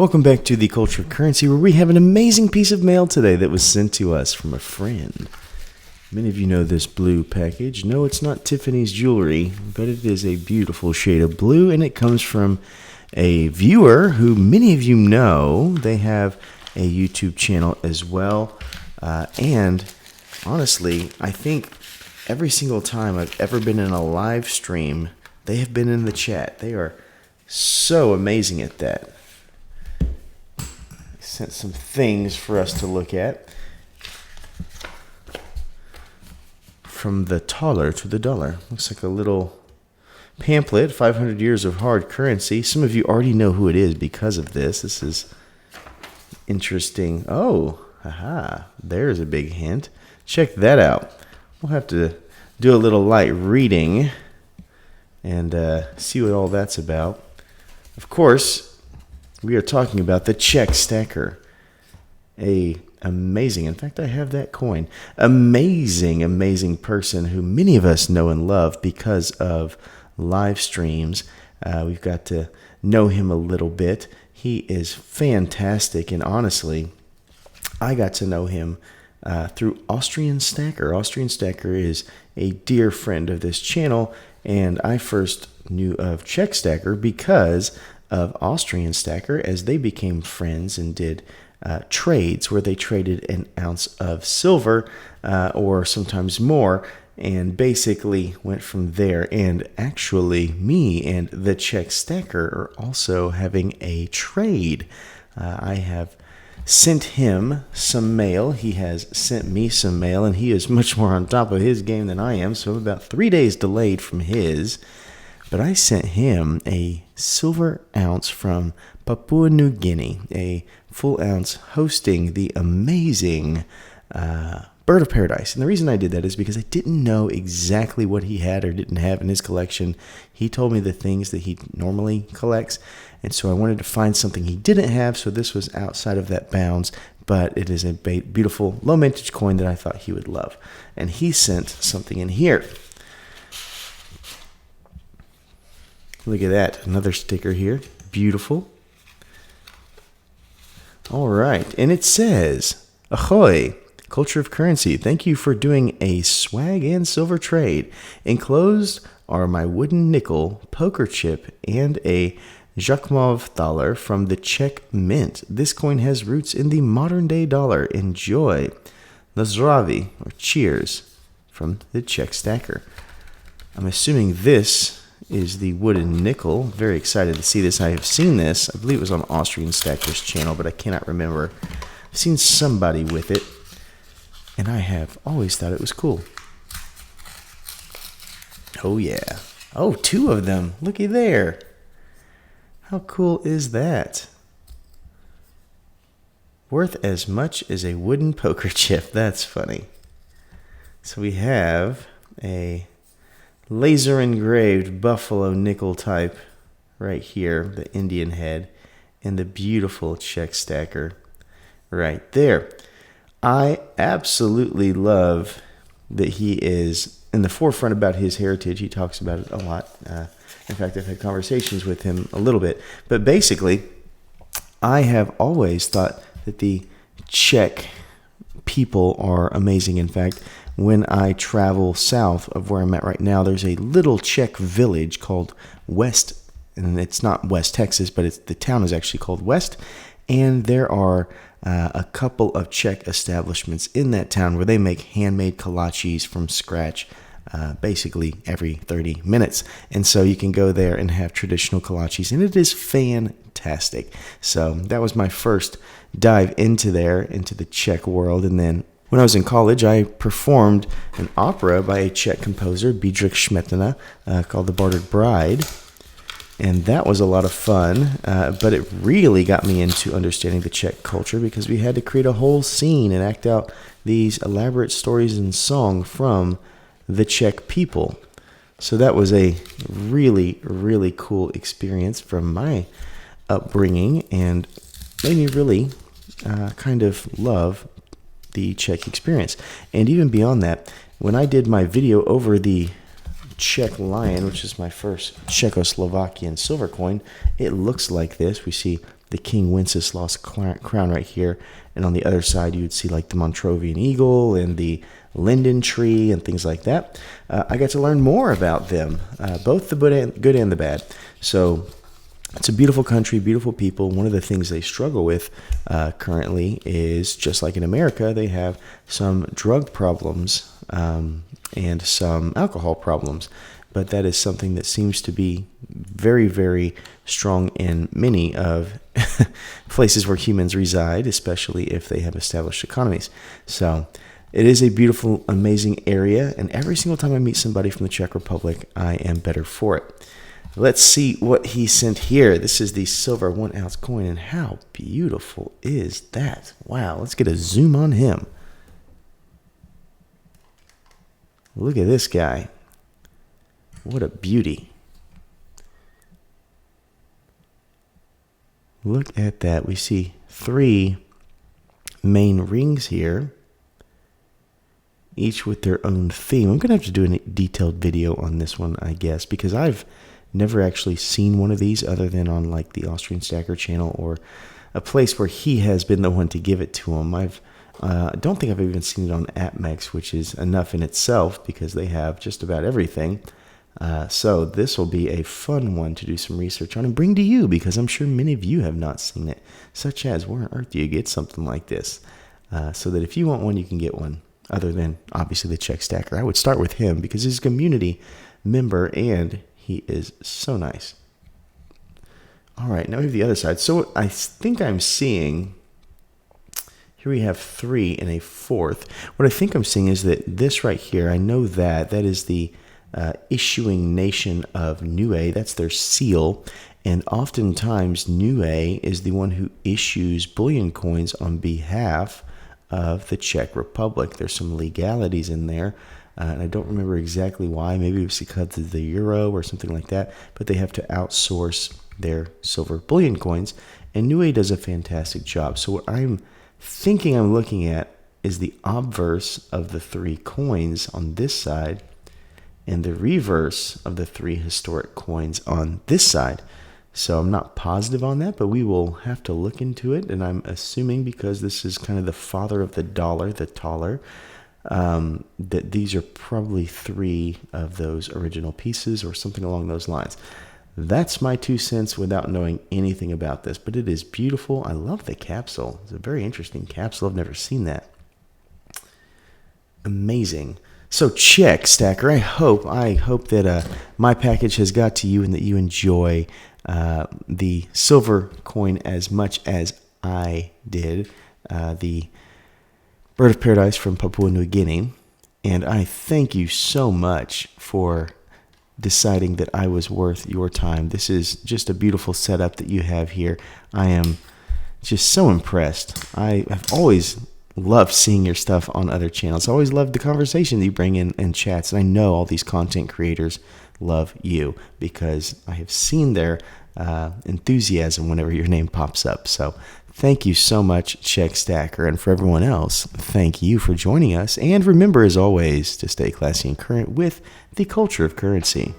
Welcome back to the Culture of Currency, where we have an amazing piece of mail today that was sent to us from a friend. Many of you know this blue package. No, it's not Tiffany's jewelry, but it is a beautiful shade of blue, and it comes from a viewer who many of you know. They have a YouTube channel as well, and honestly, I think every single time I've ever been in a live stream, they have been in the chat. They are so amazing at that. Sent some things for us to look at. From the taller to the dollar. Looks like a little pamphlet, 500 years of hard currency. Some of you already know who it is because of this. This is interesting. Oh, haha, there's a big hint. Check that out. We'll have to do a little light reading and see what all that's about. Of course, we are talking about the check stacker. Amazing, in fact, I have that coin. Amazing person who many of us know and love because of live streams. We've got to know him a little bit. He is fantastic, and honestly, I got to know him through Austrian Stacker. Austrian Stacker is a dear friend of this channel, and I first knew of Check Stacker because of Austrian Stacker, as they became friends and did trades where they traded an ounce of silver or sometimes more, and basically went from there. And actually, me and the Check Stacker are also having a trade. I have sent him some mail. He has sent me some mail, and he is much more on top of his game than I am, so I'm about 3 days delayed from his. But I sent him a silver ounce from Papua New Guinea, a full ounce hosting the amazing Bird of Paradise. And the reason I did that is because I didn't know exactly what he had or didn't have in his collection. He told me the things that he normally collects, and so I wanted to find something he didn't have, so this was outside of that bounds, but it is a beautiful low mintage coin that I thought he would love. And he sent something in here. Look at that, another sticker here. Beautiful. All right, and it says, "Ahoy, Culture of Currency. Thank you for doing a swag and silver trade. Enclosed are my wooden nickel, poker chip, and a Jakmov dollar from the Czech Mint. This coin has roots in the modern-day dollar. Enjoy. Nazdravi, or cheers, from the Czech Stacker." I'm assuming this is the wooden nickel. Very excited to see this. I have seen this. I believe it was on Austrian Stacker's channel, but I cannot remember. I've seen somebody with it, and I have always thought it was cool. Oh, yeah. Oh, 2 of them. Looky there. How cool is that? Worth as much as a wooden poker chip. That's funny. So we have a laser engraved buffalo nickel type right here, the Indian head, and the beautiful Czech Stacker right there. I absolutely love that he is in the forefront about his heritage. He talks about it a lot. In fact, I've had conversations with him a little bit. But basically, I have always thought that the Czech people are amazing. In fact, when I travel south of where I'm at right now, there's a little Czech village called West, and it's not West Texas, but the town is actually called West, and there are a couple of Czech establishments in that town where they make handmade kolaches from scratch basically every 30 minutes. And so you can go there and have traditional kolaches, and it is fantastic. So that was my first dive into the Czech world. And then when I was in college, I performed an opera by a Czech composer, Bedřich Smetana, called The Bartered Bride. And that was a lot of fun, but it really got me into understanding the Czech culture because we had to create a whole scene and act out these elaborate stories and song from the Czech people. So that was a really cool experience from my upbringing and made me really kind of love the Czech experience. And even beyond that, when I did my video over the Czech lion, which is my first Czechoslovakian silver coin, it looks like this. We see the King Wenceslas crown right here. And on the other side, you would see like the Montrovian eagle and the linden tree and things like that. I got to learn more about them, both the good and the bad. So it's a beautiful country, beautiful people. One of the things they struggle with currently is, just like in America, they have some drug problems and some alcohol problems. But that is something that seems to be very, very strong in many of places where humans reside, especially if they have established economies. So it is a beautiful, amazing area, and every single time I meet somebody from the Czech Republic, I am better for it. Let's see what he sent here. This is the silver 1 ounce coin, and how beautiful is that? Wow, let's get a zoom on him. Look at this guy. What a beauty. Look at that. We see 3 main rings here, each with their own theme. I'm going to have to do a detailed video on this one, I guess, because I've never actually seen one of these other than on like the Austrian Stacker channel or a place where he has been the one to give it to him. I don't think I've even seen it on APMEX, which is enough in itself because they have just about everything. So this will be a fun one to do some research on and bring to you, because I'm sure many of you have not seen it, such as where on earth do you get something like this? So that if you want one, you can get one, other than obviously the Czech Stacker. I would start with him because he's a community member and he is so nice. All right, now we have the other side. So I think I'm seeing, here we have 3 and a 4th. What I think I'm seeing is that this right here, I know that is the issuing nation of Niue. That's their seal. And oftentimes Niue is the one who issues bullion coins on behalf of the Czech Republic. There's some legalities in there. And I don't remember exactly why. Maybe it was because of the euro or something like that. But they have to outsource their silver bullion coins. And Niue does a fantastic job. So what I'm thinking I'm looking at is the obverse of the 3 coins on this side and the reverse of the 3 historic coins on this side. So I'm not positive on that, but we will have to look into it. And I'm assuming, because this is kind of the father of the dollar, the thaler, that these are probably 3 of those original pieces or something along those lines. That's my 2 cents without knowing anything about this, but it is beautiful. I love the capsule. It's a very interesting capsule. I've never seen that. Amazing. So Czech Stacker, I hope that my package has got to you and that you enjoy the silver coin as much as I did. The Bird of Paradise from Papua New Guinea. And I thank you so much for deciding that I was worth your time. This is just a beautiful setup that you have here. I am just so impressed. I have always loved seeing your stuff on other channels. I always loved the conversation that you bring in chats. And I know all these content creators love you because I have seen their enthusiasm whenever your name pops up. So thank you so much, Czech Stacker. And for everyone else, thank you for joining us. And remember, as always, to stay classy and current with the culture of currency.